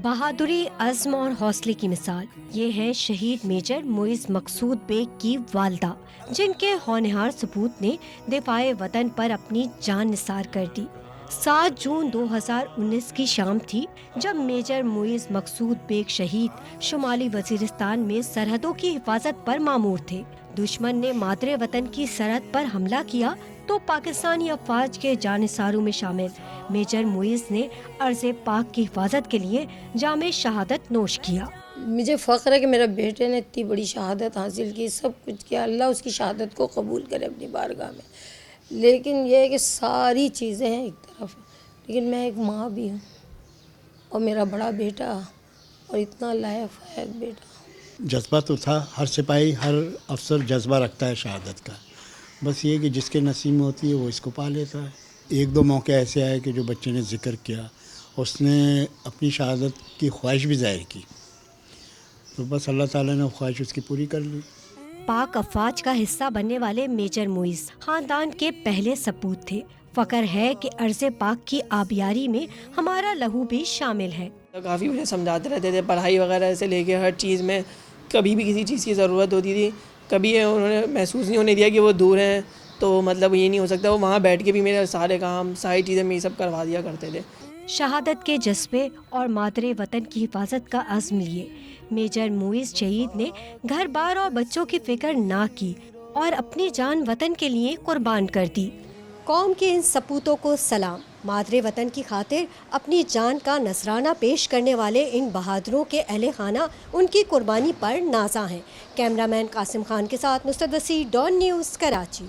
بہادری، عزم اور حوصلے کی مثال یہ ہیں شہید میجر معیز مقصود بیگ کی والدہ، جن کے ہونہار ثبوت نے دفاع وطن پر اپنی جان نثار کر دی۔ 7 جون 2019 کی شام تھی جب میجر معیز مقصود بیگ شہید شمالی وزیرستان میں سرحدوں کی حفاظت پر مامور تھے۔ دشمن نے مادر وطن کی سرحد پر حملہ کیا تو پاکستانی افواج کے جانثاروں میں شامل میجر معیز نے ارض پاک کی حفاظت کے لیے جام شہادت نوش کیا۔ مجھے فخر ہے کہ میرے بیٹے نے اتنی بڑی شہادت حاصل کی، سب کچھ کیا، اللہ اس کی شہادت کو قبول کرے اپنی بارگاہ میں۔ لیکن یہ ہے کہ ساری چیزیں ہیں ایک طرف، لیکن میں ایک ماں بھی ہوں اور میرا بڑا بیٹا اور اتنا لائق فائق بیٹا۔ جذبہ تو تھا، ہر سپاہی ہر افسر جذبہ رکھتا ہے شہادت کا، بس یہ کہ جس کے نصیب میں ہوتی ہے وہ اس کو پا لیتا ہے۔ 1-2 موقع ایسے آئے کہ جو بچے نے ذکر کیا، اس نے اپنی شہادت کی خواہش بھی ظاہر کی، تو بس اللہ تعالیٰ نے خواہش اس کی پوری کر لی۔ پاک افواج کا حصہ بننے والے میجر معیز خاندان کے پہلے سپوت تھے۔ فخر ہے کہ ارض پاک کی آبیاری میں ہمارا لہو بھی شامل ہے۔ کافی مجھے سمجھاتے رہتے تھے، پڑھائی وغیرہ سے لے کے ہر چیز میں، کبھی بھی کسی چیز کی ضرورت ہوتی تھی، کبھی انہوں نے محسوس نہیں ہونے دیا کہ وہ دور ہیں تو مطلب یہ نہیں ہو سکتا، وہ وہاں بیٹھ کے بھی میرے سارے کام، ساری چیزیں میری سب کروا دیا کرتے تھے۔ شہادت کے جذبے اور مادر وطن کی حفاظت کا عزم لیے میجر معیز شہید نے گھر بار اور بچوں کی فکر نہ کی اور اپنی جان وطن کے لیے قربان کر دی۔ قوم کے ان سپوتوں کو سلام۔ مادر وطن کی خاطر اپنی جان کا نذرانہ پیش کرنے والے ان بہادروں کے اہل خانہ ان کی قربانی پر نازاں ہیں۔ کیمرہ مین قاسم خان کے ساتھ نصرت وسیع، ڈان نیوز، کراچی۔